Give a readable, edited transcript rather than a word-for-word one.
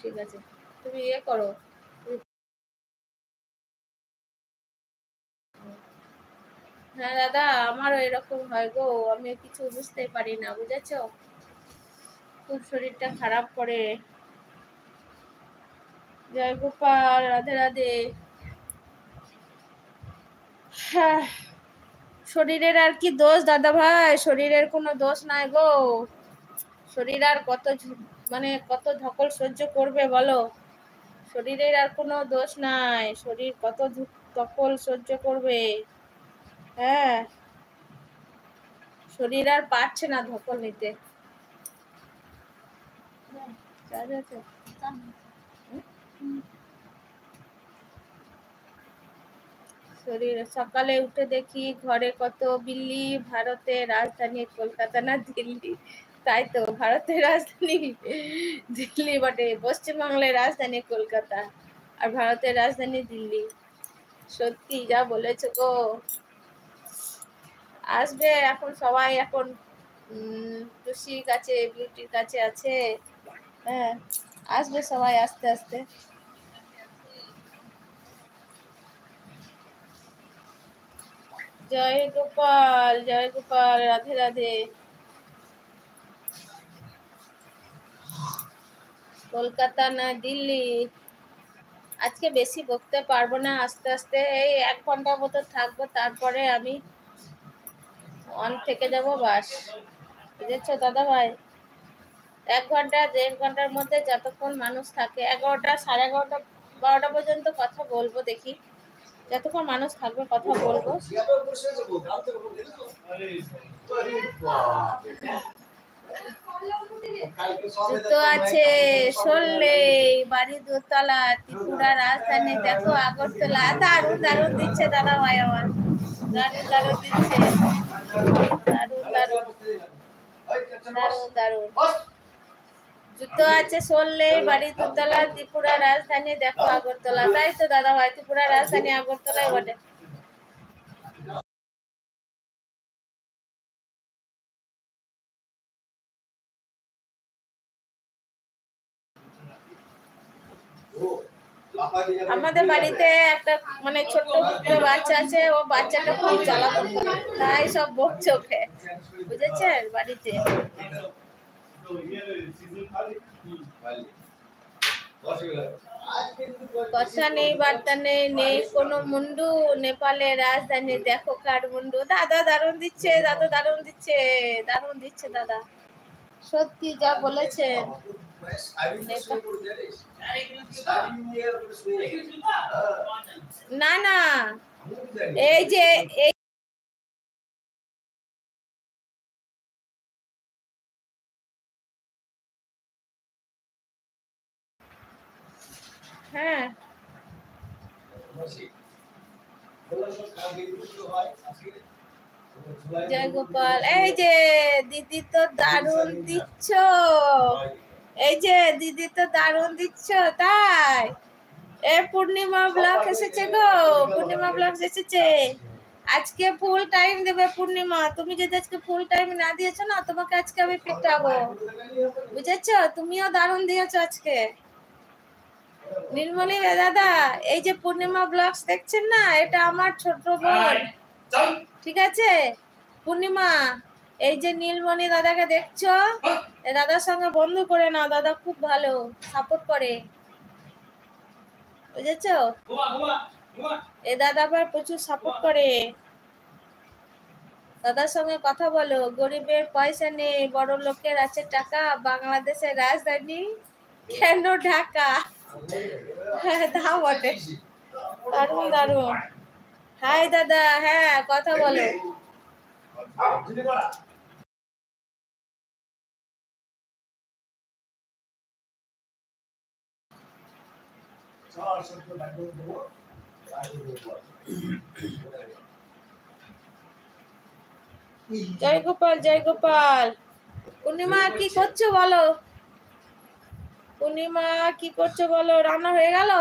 ঠিক আছে, তুমি ইয়ে করো। হ্যাঁ দাদা, আমারও এরকম হয় গো, আমি কিছু বুঝতে পারি না, বুঝেছো? খুব শরীরটা খারাপ করে। জয় গোপাল, রাধে রাধে। হ্যাঁ, শরীরের আর কি দোষ দাদা ভাই, শরীরের কোনো দোষ নাই গো। শরীর আর কত মানে কত ধকল সহ্য করবে বলো? শরীরের আর কোনো দোষ নাই, শরীর কত ধকল সহ্য করবে। হ্যাঁ, শরীর আর পারছে না ধকল নিতে। শরীর সকালে উঠে দেখি ঘরে কত বিল্লি, ভারতের রাজধানী কলকাতা না দিল্লি? তাই তো, ভারতের রাজধানী দিল্লি বটে, পশ্চিমবাংলার রাজধানী কলকাতা আর ভারতের রাজধানী দিল্লি। সত্যি যা বলেছো গো। আসবে এখন সবাই, এখন টুসির কাছে, বিউটির কাছে আছে। হ্যাঁ, আসবে সবাই আস্তে আস্তে। জয় গোপাল, জয় গোপাল, রাধে রাধে। কলকাতা না দিল্লি? আজকে বেশি বকতে পারবো না, আস্তে আস্তে এই 1 ঘন্টা মতো থাকবো, তারপরে আমি অন থেকে যাবো, বাস। বুঝেছো দাদা ভাই? 1 ঘন্টা 1.5 ঘন্টার মধ্যে যতক্ষণ মানুষ থাকে, 11টা, 11:30, 12টা পর্যন্ত কথা বলবো, দেখি যতক্ষণ মানুষ থাকবে কথা বলবো। জুতো আছে সরলে, বাড়ি দোতলা, ত্রিপুরা রাজধানী দেখো আগরতলা। দারুণ দারুণ দিচ্ছে দাদা ভাই আমার, দারুণ দারুণ দিচ্ছে, দারুণ দারুণ দারুণ দারুণ। জুতো আছে সরলে, বাড়ি দোতলা, ত্রিপুরা রাজধানী দেখো আগরতলা। তাই তো দাদা ভাই, ত্রিপুরা রাজধানী আগরতলায় বটে। আমাদের বাড়িতে একটা মানে ছোট্ট বাচ্চা আছে, ও বাচ্চাটা খুব জ্বালাতন করে, তাই সব বকছে ওকে, বুঝেছেন? বাড়িতে কথা নেই, বার্তা নেই, নেই কোনো মুন্ডু, নেপালের রাজধানী দেখো কাঠমান্ডু। দাদা দারুণ দিচ্ছে, দাদা দারুণ দিচ্ছে, দারুণ দিচ্ছে দাদা, সত্যি যা বলেছেন। না না, এই যে এই হ্যাঁ, জয় গোপাল। এই যে দিদি তো দারুণ দিচ্ছ, এই যে দিদি তো দারুণ দিচ্ছ, তাই? এ পূর্ণিমা ব্লগ এসেছে গো, পূর্ণিমা ব্লগ এসেছে। আজকে ফুল টাইম দেবে পূর্ণিমা, তুমি যদি আজকে ফুল টাইম না দিয়েছো না, তোমাকে আজকে আমি পিটাবো, বুঝেছো? তুমিও দারুণ দিয়েছো আজকে। নীলমণি দাদা, এই যে পূর্ণিমা ব্লগস দেখছেন না, এটা আমার ছোট বোন, ঠিক আছে? পূর্ণিমা, এই যে নীলমণি দাদাকে দেখছো, দাদার সঙ্গে বন্ধু করে নাও, দাদা খুব ভালো সাপোর্ট করে, বুঝেছো? এ দাদা আবার প্রচুর সাপোর্ট করে। দাদার সঙ্গে কথা বলো, গরিবের পয়সা নেই, বড় লোকের আছে টাকা, বাংলাদেশের রাজধানী কেন ঢাকা? হ্যাঁ তা বটে, দারুণ দারুণ। হাই দাদা, হ্যাঁ কথা বলো। জয় গোপাল, জয় গোপাল। পূর্ণিমা কি করছো বলো? পূর্ণিমা কি করছো বলো? রান্না হয়ে গেল?